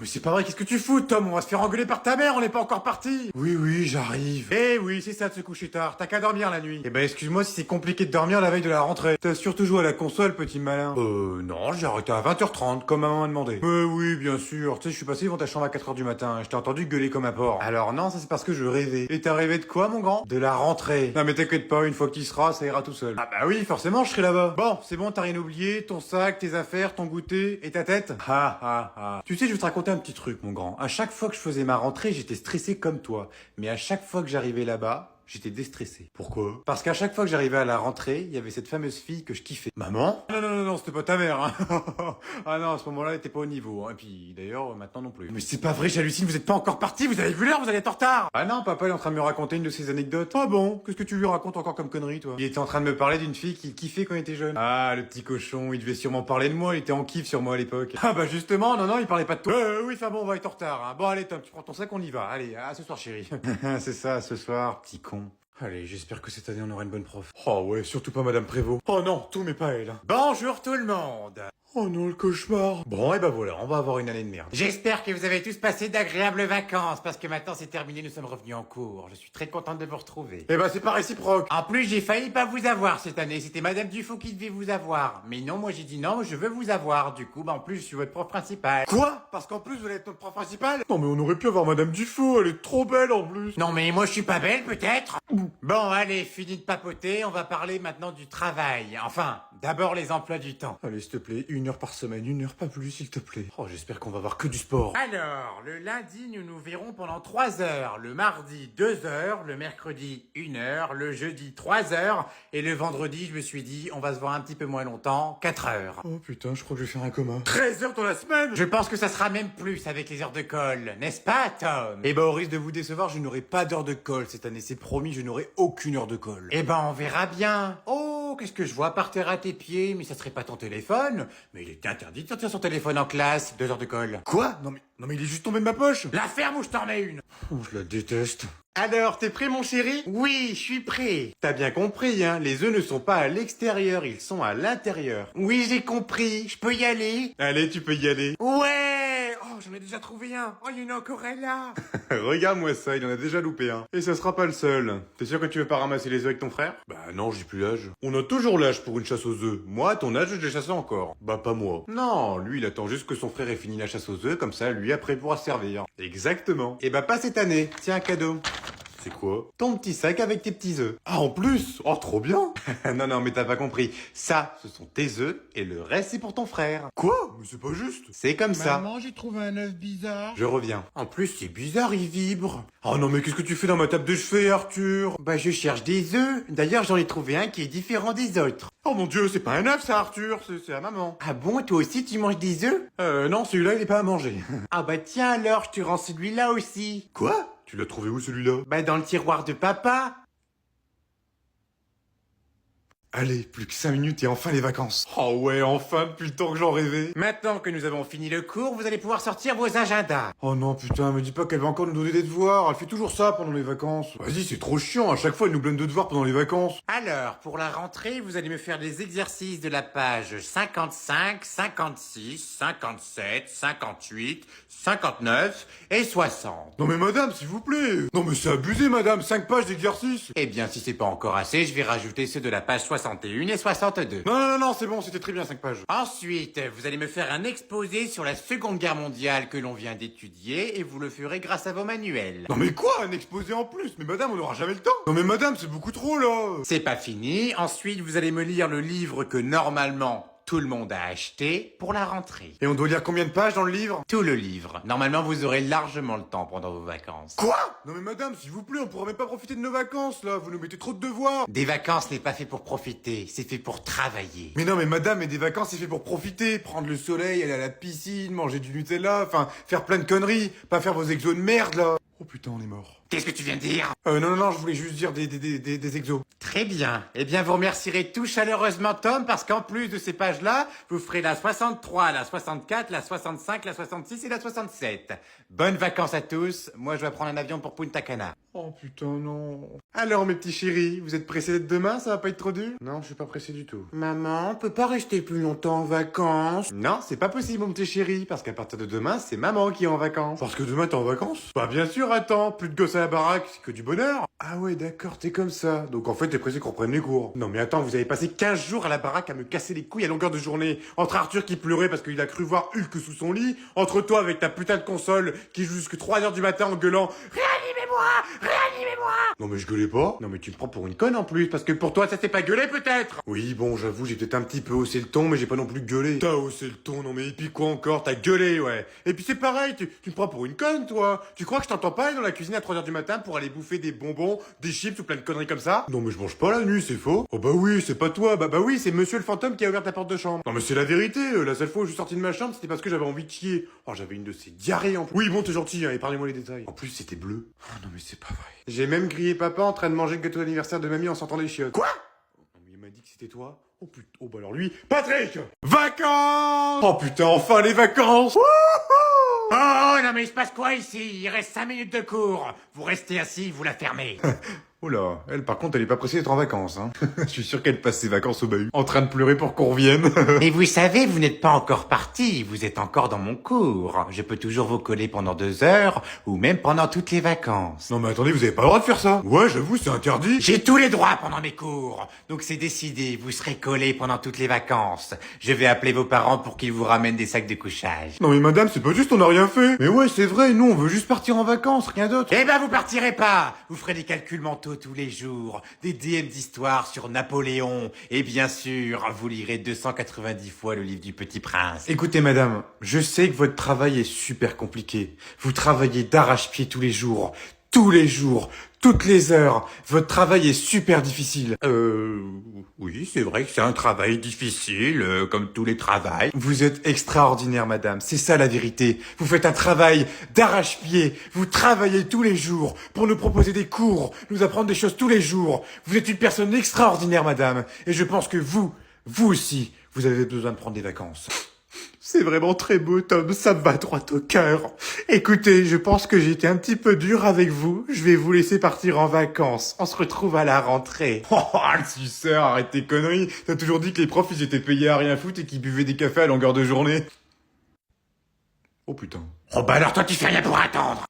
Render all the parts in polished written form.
mais c'est pas vrai, qu'est-ce que tu fous, Tom? On va se faire engueuler par ta mère, on n'est pas encore parti. Oui, oui, j'arrive. Eh oui, c'est ça de se coucher tard, t'as qu'à dormir la nuit. Eh ben, excuse-moi si c'est compliqué de dormir la veille de la rentrée. T'as surtout joué à la console, petit malin. Non, j'ai arrêté à 20h30, comme maman m'a demandé. Oui, bien sûr, tu sais, je suis passé devant ta chambre à 4h du matin, je t'ai entendu gueuler comme un porc. Alors non, ça c'est parce que je rêvais. Et t'as rêvé de quoi, mon grand? De la rentrée. Non mais t'inquiète pas, une fois que tu y seras, ça ira tout seul. Ah bah oui, forcément, je serai là-bas. Bon, c'est bon, t'as rien oublié, ton sac, tes affaires, ton goûter et ta tête? Tu sais, je vais te raconter un petit truc, mon grand. À chaque fois que je faisais ma rentrée, j'étais stressé comme toi. Mais à chaque fois que j'arrivais là-bas, j'étais déstressé. Pourquoi? Parce qu'à chaque fois que j'arrivais à la rentrée, il y avait cette fameuse fille que je kiffais. Maman? Non, c'était pas ta mère, hein. Ah non, à ce moment-là, elle était pas au niveau, hein. Et puis, d'ailleurs, maintenant non plus. Mais c'est pas vrai, j'hallucine, vous êtes pas encore parti, vous avez vu l'heure, vous allez être en retard! Ah non, papa, il est en train de me raconter une de ses anecdotes. Ah bon? Qu'est-ce que tu lui racontes encore comme connerie, toi? Il était en train de me parler d'une fille qu'il kiffait quand il était jeune. Ah, le petit cochon, il devait sûrement parler de moi, il était en kiff sur moi à l'époque. Ah bah justement, non, il parlait pas de toi. Oui, enfin bon, on va être en retard, hein. Bon, allez, Tom, tu prends ton sac, on y va. Allez, à ce soir, chérie. C'est ça, ce soir, petit con. Allez, j'espère que cette année on aura une bonne prof. Oh ouais, surtout pas Madame Prévost. Oh non, tout mais pas elle. Bonjour tout le monde. Oh non, le cauchemar. Bon, et ben voilà, on va avoir une année de merde. J'espère que vous avez tous passé d'agréables vacances, parce que maintenant c'est terminé, nous sommes revenus en cours. Je suis très contente de vous retrouver. Eh ben c'est pas réciproque. En plus, j'ai failli pas vous avoir cette année, c'était Madame Dufaux qui devait vous avoir. Mais non, moi j'ai dit non, je veux vous avoir. Du coup, en plus, je suis votre prof principal. Quoi? Parce qu'en plus, vous allez être notre prof principal? Non mais on aurait pu avoir Madame Dufaux, elle est trop belle en plus. Non mais moi je suis pas belle peut-être? Bon, allez, fini de papoter, on va parler maintenant du travail. Enfin, d'abord les emplois du temps. Allez, s'il te plaît, 1 heure par semaine, 1 heure pas plus, s'il te plaît. Oh, j'espère qu'on va voir que du sport. Alors, le lundi, nous nous verrons pendant 3 heures. Le mardi, 2 heures. Le mercredi, 1 heure. Le jeudi, 3 heures. Et le vendredi, je me suis dit, on va se voir un petit peu moins longtemps, 4 heures. Oh putain, je crois que je vais faire un coma. 13 heures dans la semaine? Je pense que ça sera même plus avec les heures de colle, n'est-ce pas, Tom? Eh ben, au risque de vous décevoir, je n'aurai pas d'heure de colle cette année, c'est promis, je n'aurai aucune heure de colle. Eh ben, on verra bien. Oh, qu'est-ce que je vois par terre à tes pieds? Mais ça serait pas ton téléphone? Mais il est interdit de sortir son téléphone en classe, 2 heures de colle. Quoi? Non mais il est juste tombé de ma poche. La ferme ou je t'en mets une. Oh, je la déteste. Alors, t'es prêt mon chéri? Oui, je suis prêt. T'as bien compris, hein, les œufs ne sont pas à l'extérieur, ils sont à l'intérieur. Oui, j'ai compris, je peux y aller? Allez, tu peux y aller. Ouais. Oh, j'en ai déjà trouvé un. Oh, il y en a encore un là. Regarde-moi ça, il en a déjà loupé un. Et ça sera pas le seul. T'es sûr que tu veux pas ramasser les œufs avec ton frère? Bah non, j'ai plus l'âge. On a toujours l'âge pour une chasse aux œufs. Moi, à ton âge, je les chasse encore. Bah pas moi. Non, lui, il attend juste que son frère ait fini la chasse aux œufs, comme ça, lui, après, il pourra se servir. Exactement. Et bah pas cette année. Tiens, un cadeau. C'est quoi? Ton petit sac avec tes petits œufs. Ah, en plus? Oh, trop bien. Non, mais t'as pas compris. Ça, ce sont tes œufs, et le reste, c'est pour ton frère. Quoi? Mais c'est pas juste. C'est comme ça. Maman, j'ai trouvé un œuf bizarre. Je reviens. En plus, c'est bizarre, il vibre. Oh non, mais qu'est-ce que tu fais dans ma table de chevet, Arthur? Bah, je cherche des œufs. D'ailleurs, j'en ai trouvé un qui est différent des autres. Oh mon dieu, c'est pas un œuf, ça, Arthur. C'est à maman. Ah bon, toi aussi, tu manges des œufs? Non, celui-là, il est pas à manger. Ah bah tiens alors, je te rends celui-là aussi. Quoi? Tu l'as trouvé où, celui-là? Bah, dans le tiroir de papa. Allez, plus que 5 minutes et enfin les vacances. Oh ouais, enfin, depuis le temps que j'en rêvais. Maintenant que nous avons fini le cours, vous allez pouvoir sortir vos agendas. Oh non, putain, me dis pas qu'elle va encore nous donner des devoirs. Elle fait toujours ça pendant les vacances. Vas-y, c'est trop chiant. À chaque fois, elle nous blinde de devoirs pendant les vacances. Alors, pour la rentrée, vous allez me faire les exercices de la page 55, 56, 57, 58, 59 et 60. Non mais madame, s'il vous plaît. Non mais c'est abusé, madame. 5 pages d'exercices. Eh bien, si c'est pas encore assez, je vais rajouter ceux de la page 61 et 62. Non, c'est bon, c'était très bien 5 pages. Ensuite, vous allez me faire un exposé sur la Seconde Guerre mondiale que l'on vient d'étudier et vous le ferez grâce à vos manuels. Non mais quoi, un exposé en plus? Mais madame, on n'aura jamais le temps. Non mais madame, c'est beaucoup trop là. C'est pas fini. Ensuite, vous allez me lire le livre que normalement tout le monde a acheté pour la rentrée. Et on doit lire combien de pages dans le livre? Tout le livre. Normalement, vous aurez largement le temps pendant vos vacances. Quoi? Non mais madame, s'il vous plaît, on pourra même pas profiter de nos vacances, là. Vous nous mettez trop de devoirs. Des vacances n'est pas fait pour profiter, c'est fait pour travailler. Mais non mais madame, mais des vacances, c'est fait pour profiter. Prendre le soleil, aller à la piscine, manger du Nutella, enfin, faire plein de conneries. Pas faire vos exos de merde, là. Oh putain, on est mort. Qu'est-ce que tu viens de dire? Non, je voulais juste dire des exos. Très bien. Eh bien, vous remercierez tout chaleureusement Tom, parce qu'en plus de ces pages-là, vous ferez la 63, la 64, la 65, la 66 et la 67. Bonnes vacances à tous. Moi, je vais prendre un avion pour Punta Cana. Oh putain, non. Alors, mes petits chéris, vous êtes pressés d'être demain? Ça va pas être trop dur? Non, je suis pas pressé du tout. Maman, on peut pas rester plus longtemps en vacances? Non, c'est pas possible, mon petit chéri, parce qu'à partir de demain, c'est maman qui est en vacances. Parce que demain, t'es en vacances? Bah, bien sûr, attends, plus de gosses à la baraque, c'est que du bonheur. Ah ouais, d'accord, t'es comme ça. Donc en fait, t'es pressé qu'on reprenne les cours. Non mais attends, vous avez passé 15 jours à la baraque à me casser les couilles à longueur de journée. Entre Arthur qui pleurait parce qu'il a cru voir Hulk sous son lit, entre toi avec ta putain de console qui joue jusque 3 heures du matin en gueulant Réanimez-moi! Réanimez-moi! Non mais je gueulais pas. Non mais tu me prends pour une conne en plus, parce que pour toi ça s'est pas gueulé peut-être. Oui bon, j'avoue, j'ai peut-être un petit peu haussé le ton, mais j'ai pas non plus gueulé. T'as haussé le ton, non mais et puis quoi encore? T'as gueulé, ouais. Et puis c'est pareil, tu me prends pour une conne toi. Tu crois que je t'entends pas aller dans la cuisine à 3 heures du matin pour aller bouffer des bonbons, des chips ou plein de conneries comme ça? Non mais je mange pas la nuit, c'est faux. Oh bah oui, c'est pas toi, bah oui, c'est monsieur le fantôme qui a ouvert ta porte de chambre. Non mais c'est la vérité, la seule fois où je suis sorti de ma chambre, c'était parce que j'avais envie de chier. Oh, j'avais une de ces diarrhées en plus. Oui bon, t'es gentil, hein, et parlez-moi les détails. En plus, c'était bleu. Oh non mais c'est pas vrai. J'ai même grillé papa en train de manger le gâteau d'anniversaire de mamie en sentant les chiottes. Quoi? Non mais il m'a dit que c'était toi. Oh putain, oh bah alors lui, Patrick! Vacances! Oh putain, enfin les vacances! Oh non mais il se passe quoi ici? Il reste 5 minutes de cours. Vous restez assis, vous la fermez. Oula, elle par contre elle est pas pressée d'être en vacances, hein. Je suis sûr qu'elle passe ses vacances au bahut, en train de pleurer pour qu'on revienne. Mais vous savez, vous n'êtes pas encore parti, vous êtes encore dans mon cours. Je peux toujours vous coller pendant 2 heures, ou même pendant toutes les vacances. Non mais attendez, vous avez pas le droit de faire ça. Ouais, j'avoue, c'est interdit. J'ai tous les droits pendant mes cours. Donc c'est décidé, vous serez collés pendant toutes les vacances. Je vais appeler vos parents pour qu'ils vous ramènent des sacs de couchage. Non mais madame, c'est pas juste, on a rien fait. Mais ouais, c'est vrai, nous on veut juste partir en vacances, rien d'autre. Eh ben vous partirez pas. Vous ferez des calculs mentaux tous les jours, des DM d'histoire sur Napoléon, et bien sûr, vous lirez 290 fois le livre du Petit Prince. Écoutez madame, je sais que votre travail est super compliqué. Vous travaillez d'arrache-pied tous les jours, toutes les heures. Votre travail est super difficile. Oui, c'est vrai que c'est un travail difficile, comme tous les travails. Vous êtes extraordinaire, madame. C'est ça la vérité. Vous faites un travail d'arrache-pied. Vous travaillez tous les jours pour nous proposer des cours, nous apprendre des choses tous les jours. Vous êtes une personne extraordinaire, madame. Et je pense que vous aussi, vous avez besoin de prendre des vacances. C'est vraiment très beau, Tom, ça me va droit au cœur. Écoutez, je pense que j'ai été un petit peu dur avec vous. Je vais vous laisser partir en vacances. On se retrouve à la rentrée. Oh, le suceur, arrête tes conneries. T'as toujours dit que les profs, ils étaient payés à rien foutre et qu'ils buvaient des cafés à longueur de journée. Oh putain. Oh bah alors toi tu fais rien pour attendre.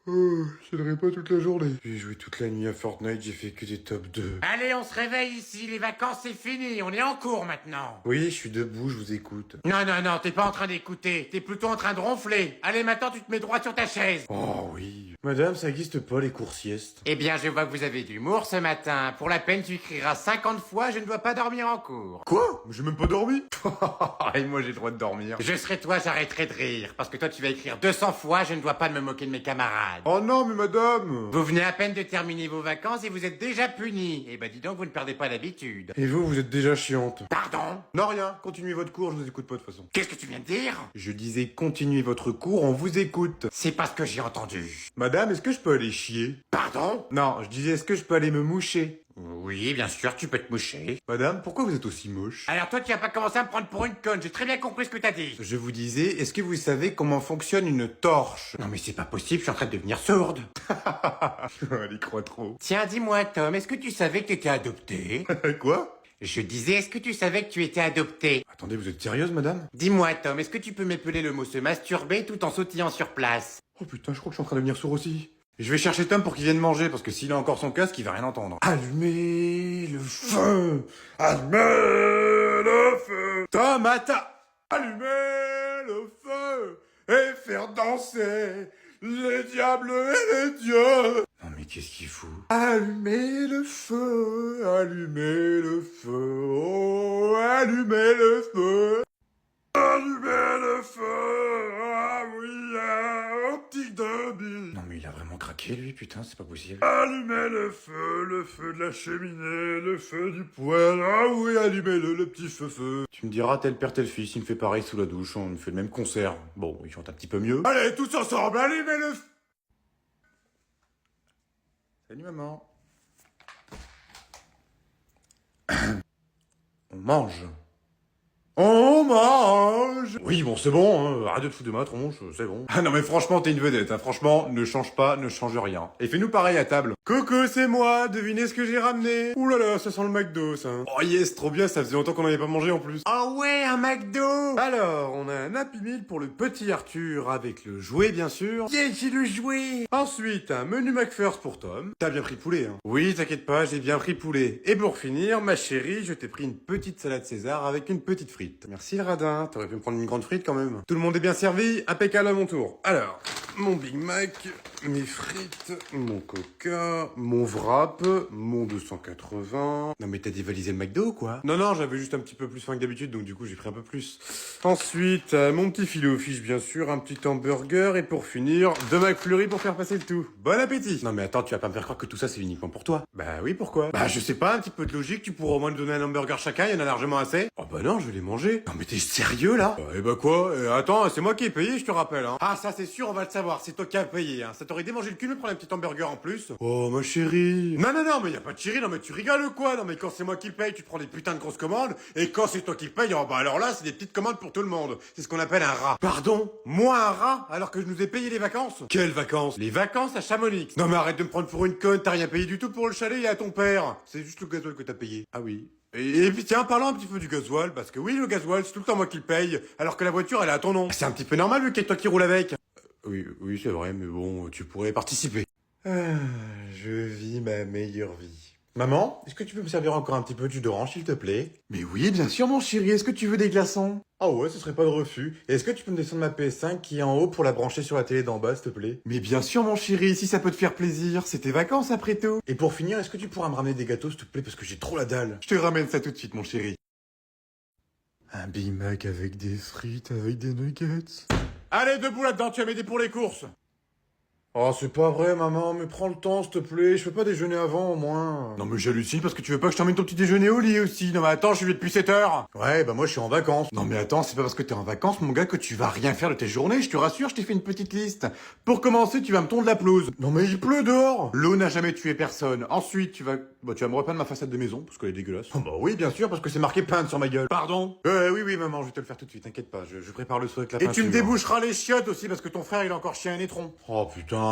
Je tiendrai pas toute la journée. J'ai joué toute la nuit à Fortnite, j'ai fait que des top 2. Allez, on se réveille ici, les vacances c'est fini, on est en cours maintenant. Oui, je suis debout, je vous écoute. Non, t'es pas en train d'écouter, t'es plutôt en train de ronfler. Allez, maintenant tu te mets droit sur ta chaise. Oh oui. Madame, ça existe pas les cours siestes. Eh bien, je vois que vous avez de l'humour ce matin. Pour la peine, tu écriras 50 fois, je ne dois pas dormir en cours. Quoi? J'ai même pas dormi. Et moi j'ai le droit de dormir. Je serai toi, j'arrêterai de rire. Parce que toi, tu vas écrire 200 fois, je ne dois pas me moquer de mes camarades. Oh non, mais madame. Vous venez à peine de terminer vos vacances et vous êtes déjà puni. Eh ben dis donc, vous ne perdez pas l'habitude. Et vous êtes déjà chiante. Pardon? Non, rien. Continuez votre cours, je vous écoute pas de toute façon. Qu'est-ce que tu viens de dire? Je disais continuez votre cours, on vous écoute. C'est pas ce que j'ai entendu. Madame, est-ce que je peux aller chier? Pardon? Non, je disais est-ce que je peux aller me moucher? Oui, bien sûr, tu peux te moucher. Madame, pourquoi vous êtes aussi moche? Alors toi, tu vas pas commencer à me prendre pour une conne, j'ai très bien compris ce que t'as dit. Je vous disais, est-ce que vous savez comment fonctionne une torche? Non mais c'est pas possible, je suis en train de devenir sourde. Elle y croit trop. Tiens, dis-moi Tom, est-ce que tu savais que tu étais adopté? Quoi? Je disais, est-ce que tu savais que tu étais adopté? Attendez, vous êtes sérieuse, madame? Dis-moi Tom, est-ce que tu peux m'épeler le mot se masturber tout en sautillant sur place? Oh putain, je crois que je suis en train de devenir sourd aussi. Je vais chercher Tom pour qu'il vienne manger, parce que s'il a encore son casque, il va rien entendre. Allumez le feu! Allumez le feu! Tom, attends! Allumez le feu! Et faire danser les diables et les dieux! Non mais qu'est-ce qu'il fout? Allumez le feu! Allumez le feu! Oh, allumez le feu! Allumez le feu! Ah oui, un petit demi! Non mais il a vraiment craqué lui, putain, c'est pas possible. Allumez le feu de la cheminée, le feu du poêle, ah oui, allumez-le, le petit feu. Tu me diras, tel père, tel fils, il me fait pareil sous la douche, on me fait le même concert. Bon, il chante un petit peu mieux. Allez, tous ensemble, allumez le feu! Salut maman. On mange. On mange. Oui, bon, c'est bon, hein. Arrête de te foutre de ma tronche, c'est bon. Ah non, mais franchement, t'es une vedette, hein. Franchement, ne change pas, ne change rien. Et fais-nous pareil à table. Coco, c'est moi, devinez ce que j'ai ramené. Ouh là là, ça sent le McDo, ça. Oh yes, trop bien, ça faisait longtemps qu'on n'avait pas mangé en plus. Oh ouais, un McDo. Alors, on a un Happy Meal pour le petit Arthur avec le jouet, bien sûr. Yeah, j'ai le jouet. Ensuite, un menu McFirst pour Tom. T'as bien pris poulet, hein? Oui, t'inquiète pas, j'ai bien pris poulet. Et pour finir, ma chérie, je t'ai pris une petite salade César avec une petite frite. Merci le radin, t'aurais pu me prendre une grande frite quand même. Tout le monde est bien servi, impeccable à mon tour. Alors, mon Big Mac, mes frites, mon Coca, mon wrap, mon 280... Non mais t'as dévalisé le McDo ou quoi? Non, non, j'avais juste un petit peu plus faim que d'habitude, donc du coup j'ai pris un peu plus. Ensuite, mon petit filet aux fiches bien sûr, un petit hamburger, et pour finir, 2 McFlurry pour faire passer le tout. Bon appétit! Non mais attends, tu vas pas me faire croire que tout ça c'est uniquement pour toi. Bah oui, pourquoi? Bah je sais pas, un petit peu de logique, tu pourras au moins nous donner un hamburger chacun, il y en a largement assez. Oh bah non, je vais les manger. Non mais t'es sérieux là? Eh bah quoi? Attends, c'est moi qui ai payé, je te rappelle, hein. Ah ça c'est sûr, on va le savoir, c'est toi qui as payé, hein. Ça t'aurait démangé le cul de me prendre un petit hamburger en plus. Oh ma chérie. Non, non, non, mais y a pas de chérie, non mais tu rigoles ou quoi? Non mais quand c'est moi qui paye, tu te prends des putains de grosses commandes, et quand c'est toi qui paye, oh bah alors là, c'est des petites commandes pour tout le monde. C'est ce qu'on appelle un rat. Pardon? Moi un rat? Alors que je nous ai payé les vacances? Quelles vacances? Les vacances à Chamonix. Non mais arrête de me prendre pour une conne, t'as rien payé du tout pour le chalet et à ton père. C'est juste le gasoil que t'as payé. Ah oui. Et puis tiens, parlons un petit peu du gasoil, parce que oui, le gasoil, c'est tout le temps moi qui le paye, alors que la voiture, elle est à ton nom. C'est un petit peu normal vu qu'il y a toi qui roule avec. Oui, oui, c'est vrai, mais bon, tu pourrais participer. Je vis ma meilleure vie. Maman, est-ce que tu peux me servir encore un petit peu de jus d'orange, s'il te plaît? Mais oui, bien sûr, mon chéri, est-ce que tu veux des glaçons? Ah ouais, ce serait pas de refus. Et est-ce que tu peux me descendre ma PS5 qui est en haut pour la brancher sur la télé d'en bas, s'il te plaît? Mais bien sûr, mon chéri, si ça peut te faire plaisir, c'est tes vacances après tout. Et pour finir, est-ce que tu pourras me ramener des gâteaux, s'il te plaît, parce que j'ai trop la dalle? Je te ramène ça tout de suite, mon chéri. Un Big Mac avec des frites, avec des nuggets. Allez, debout là-dedans, tu vas m'aider pour les courses. Oh, c'est pas vrai, maman, mais prends le temps, s'il te plaît. Je peux pas déjeuner avant, au moins. Non, mais j'hallucine parce que tu veux pas que je t'emmène ton petit déjeuner au lit aussi. Non, mais attends, je suis vieux depuis 7 heures. Ouais, bah moi, je suis en vacances. Non, mais attends, c'est pas parce que t'es en vacances, mon gars, que tu vas rien faire de tes journées. Je te rassure, je t'ai fait une petite liste. Pour commencer, tu vas me tondre la pelouse. Non, mais il pleut dehors. L'eau n'a jamais tué personne. Ensuite, tu vas me repeindre ma façade de maison, parce qu'elle est dégueulasse. Oh, bah oui, bien sûr, parce que c'est marqué peindre sur ma gueule. Pardon? Oui, oui, maman, je vais te le faire tout de suite, t'inquiète pas. Je prépare le seau avec la peinture. Et tu me déboucheras les chiottes aussi, parce que ton frère, il a encore chié un étron. Oh, putain.